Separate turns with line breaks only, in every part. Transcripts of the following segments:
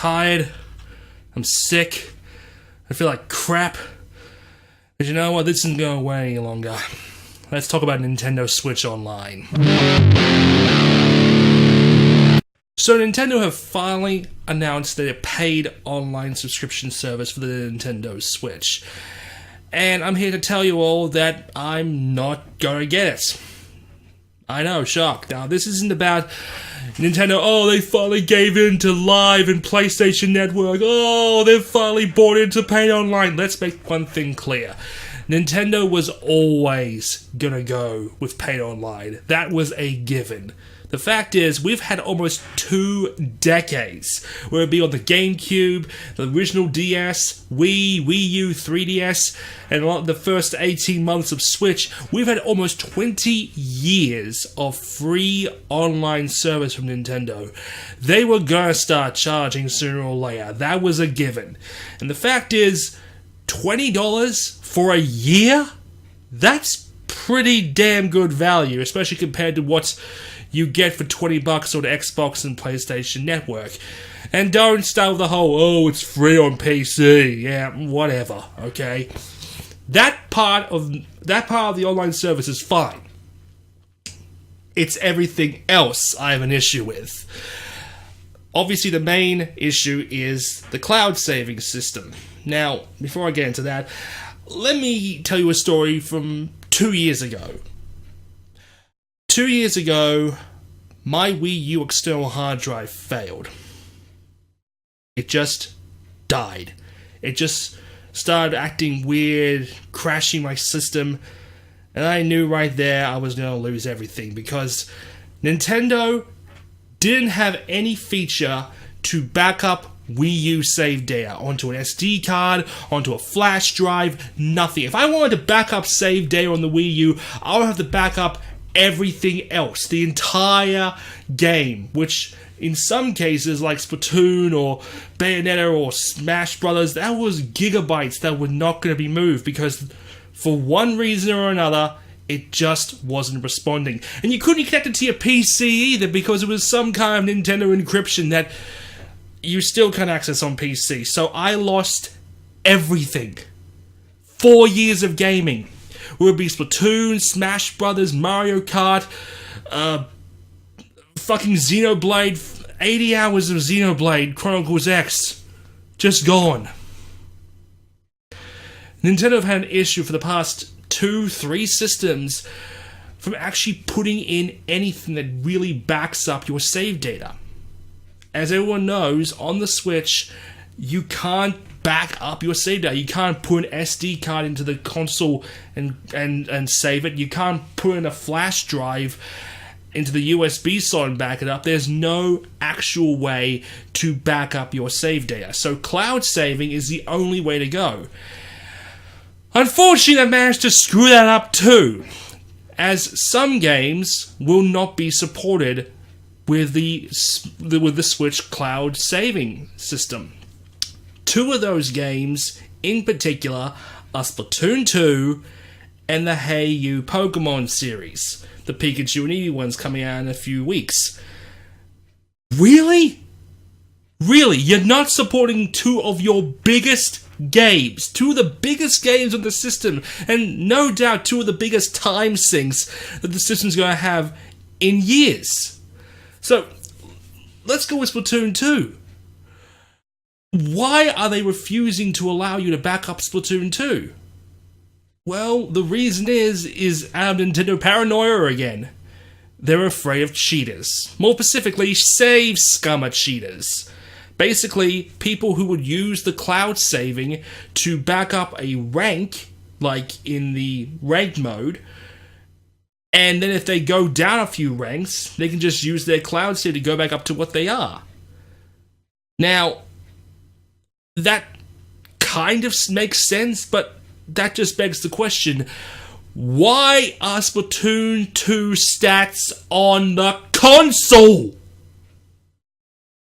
tired. I'm sick. I feel like crap. But you know what? This isn't going away any longer. Let's talk about Nintendo Switch Online. So Nintendo have finally announced their paid online subscription service for the Nintendo Switch. And I'm here to tell you all that I'm not gonna get it. I know, shock. Now, this isn't about Nintendo, they finally gave in to Live and PlayStation Network. They've finally bought into paid online. Let's make one thing clear. Nintendo was always gonna go with paid online. That was a given. The fact is, we've had almost 2 decades, whether it be on the GameCube, the original DS, Wii U, 3DS, and the first 18 months of Switch, we've had almost 20 years of free online service from Nintendo. They were gonna start charging sooner or later. That was a given. And the fact is, $20 for a year? That's pretty damn good value, especially compared to what you get for $20 on Xbox and PlayStation Network. And don't start with the whole, it's free on PC. Yeah, whatever, okay? That part of the online service is fine. It's everything else I have an issue with. Obviously, the main issue is the cloud saving system. Now, before I get into that, let me tell you a story from 2 years ago. 2 years ago, my Wii U external hard drive failed. It just died. It just started acting weird, crashing my system, and I knew right there I was going to lose everything because Nintendo didn't have any feature to back up Wii U save data onto an SD card, onto a flash drive, nothing. If I wanted to back up save data on the Wii U, I would have to back up everything else, the entire game, which in some cases, like Splatoon or Bayonetta or Smash Brothers, that was gigabytes that were not going to be moved because for one reason or another, it just wasn't responding. And you couldn't connect it to your PC either because it was some kind of Nintendo encryption that you still can't access on PC. So I lost everything. 4 years of gaming. Would be Splatoon, Smash Brothers, Mario Kart, fucking Xenoblade, 80 hours of Xenoblade Chronicles X, just gone. Nintendo have had an issue for the past 2-3 systems from actually putting in anything that really backs up your save data. As everyone knows, on the Switch, you can't back up your save data. You can't put an SD card into the console and save it. You can't put in a flash drive into the USB slot and back it up. There's no actual way to back up your save data. So cloud saving is the only way to go. Unfortunately, they managed to screw that up too, as some games will not be supported with the Switch cloud saving system. 2 of those games, in particular, are Splatoon 2 and the Hey You Pokemon series. The Pikachu and Eevee one's coming out in a few weeks. Really? Really? You're not supporting 2 of your biggest games? 2 of the biggest games on the system, and no doubt 2 of the biggest time sinks that the system's going to have in years. So, let's go with Splatoon 2. Why are they refusing to allow you to back up Splatoon 2? Well, the reason is out of Nintendo paranoia again. They're afraid of cheaters. More specifically, save scummer cheaters. Basically, people who would use the cloud saving to back up a rank, like in the ranked mode, and then if they go down a few ranks, they can just use their cloud save to go back up to what they are. Now, that kind of makes sense, but that just begs the question, why are Splatoon 2 stats on the console?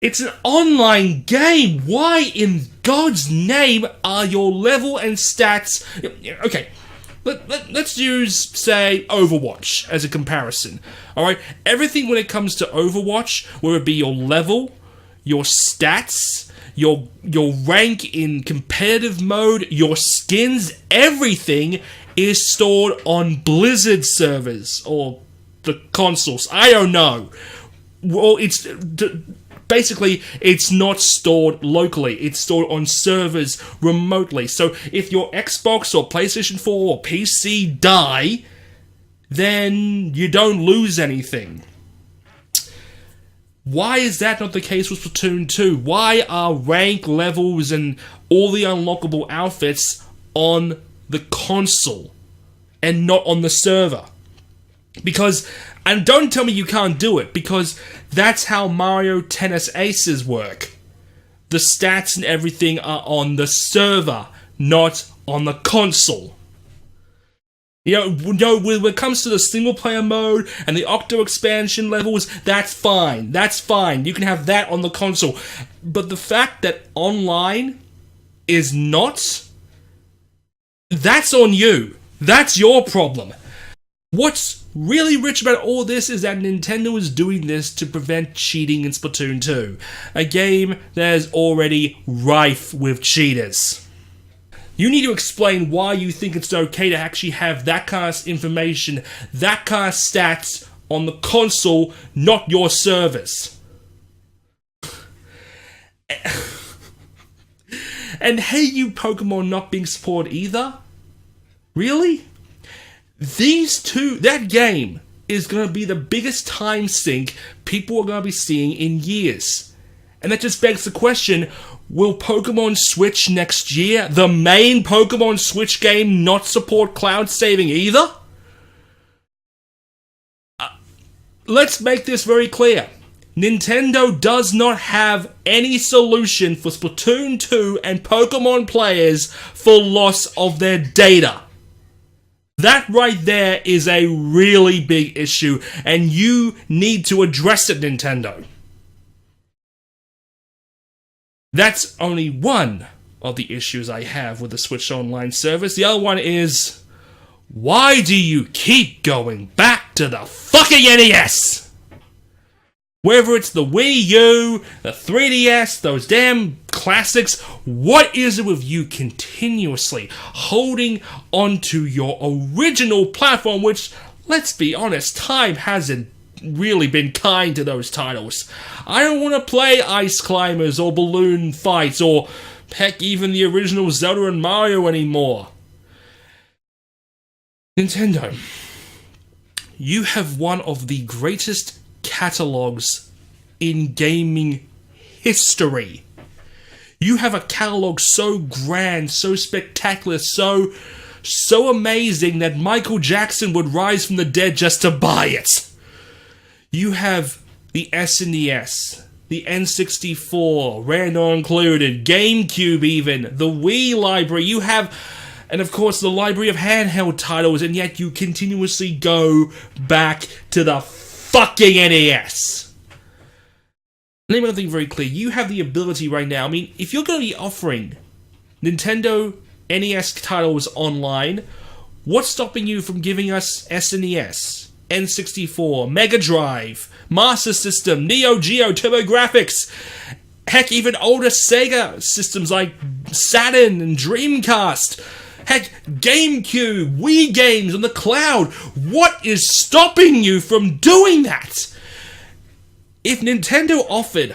It's an online game. Why in God's name are your level and stats... Okay, let's use, say, Overwatch as a comparison. Alright, everything when it comes to Overwatch, whether it be your level, your stats, your rank in competitive mode, your skins, everything is stored on Blizzard servers or the consoles. I don't know. Well, basically, it's not stored locally. It's stored on servers remotely. So if your Xbox or PlayStation 4 or PC die, then you don't lose anything. Why is that not the case with Splatoon 2? Why are rank levels and all the unlockable outfits on the console and not on the server? Because, and don't tell me you can't do it, because that's how Mario Tennis Aces work. The stats and everything are on the server, not on the console. You know, when it comes to the single player mode and the Octo expansion levels, that's fine. That's fine. You can have that on the console. But the fact that online is not, that's on you. That's your problem. What's really rich about all this is that Nintendo is doing this to prevent cheating in Splatoon 2, a game that is already rife with cheaters. You need to explain why you think it's okay to actually have that kind of information, that kind of stats on the console, not your servers. And hey, you Pokemon not being supported either? Really? These two, that game is going to be the biggest time sink people are going to be seeing in years. And that just begs the question, will Pokemon Switch next year, the main Pokemon Switch game, not support cloud saving either? Let's make this very clear. Nintendo does not have any solution for Splatoon 2 and Pokemon players for loss of their data. That right there is a really big issue, and you need to address it, Nintendo. That's only one of the issues I have with the Switch Online service. The other one is, why do you keep going back to the fucking NES? Whether it's the Wii U, the 3DS, those damn classics, what is it with you continuously holding onto your original platform, which, let's be honest, time hasn't really been kind to those titles. I don't want to play Ice Climbers or Balloon Fights or, heck, even the original Zelda and Mario anymore. Nintendo, you have one of the greatest catalogs in gaming history. You have a catalog so grand, so spectacular, so amazing that Michael Jackson would rise from the dead just to buy it. You have the SNES, the N64, rare not included, GameCube even, the Wii library. You have, and of course, the library of handheld titles, and yet you continuously go back to the fucking NES. Let me make something very clear. You have the ability right now. I mean, if you're going to be offering Nintendo NES titles online, what's stopping you from giving us SNES, N64, Mega Drive, Master System, Neo Geo, TurboGrafx, heck, even older Sega systems like Saturn and Dreamcast, heck, GameCube, Wii games on the cloud? What is stopping you from doing that? If Nintendo offered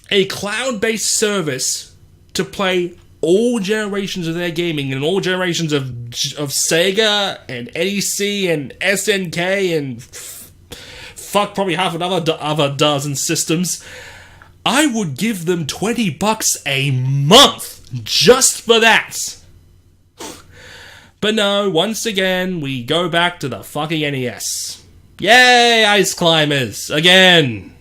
a cloud-based service to play all generations of their gaming and all generations of Sega and NEC and SNK and fuck, probably half another other dozen systems, I would give them $20 a month just for that. But no, once again, we go back to the fucking NES. Yay, Ice Climbers! Again!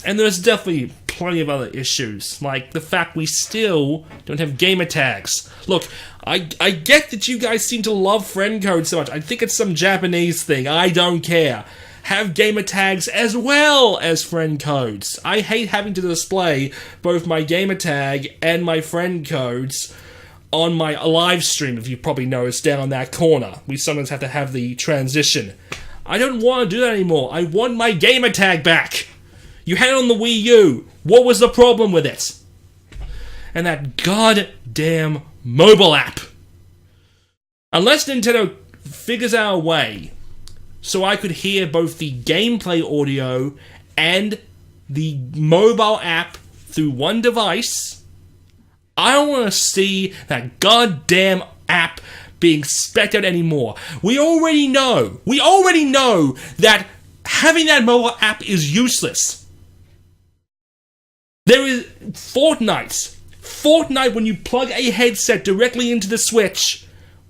And there's definitely plenty of other issues, like the fact we still don't have gamer tags. Look, I get that you guys seem to love friend codes so much. I think it's some Japanese thing. I don't care. Have gamer tags as well as friend codes. I hate having to display both my gamer tag and my friend codes on my live stream, if you probably noticed down in that corner. We sometimes have to have the transition. I don't want to do that anymore. I want my gamer tag back. You had it on the Wii U. What was the problem with it? And that goddamn mobile app. Unless Nintendo figures out a way so I could hear both the gameplay audio and the mobile app through one device, I don't want to see that goddamn app being specced out anymore. We already know that having that mobile app is useless. There is Fortnite. Fortnite, when you plug a headset directly into the Switch,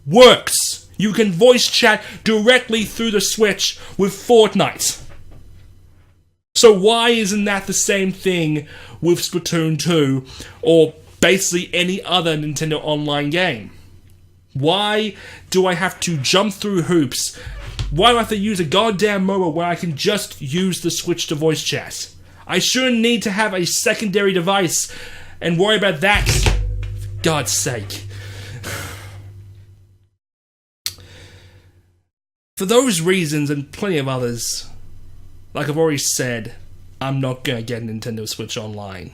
works. You can voice chat directly through the Switch with Fortnite. So why isn't that the same thing with Splatoon 2 or basically any other Nintendo Online game? Why do I have to jump through hoops? Why do I have to use a goddamn mobile where I can just use the Switch to voice chat? I shouldn't need to have a secondary device and worry about that. For God's sake. For those reasons and plenty of others, like I've already said, I'm not going to get Nintendo Switch Online.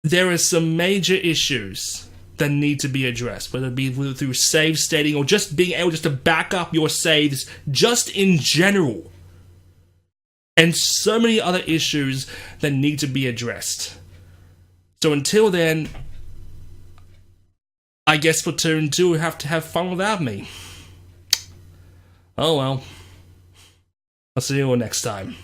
There are some major issues that need to be addressed, whether it be through save stating or just being able just to back up your saves just in general. And so many other issues that need to be addressed. So until then, I guess Splatoon 2 will have to have fun without me. Oh well. I'll see you all next time.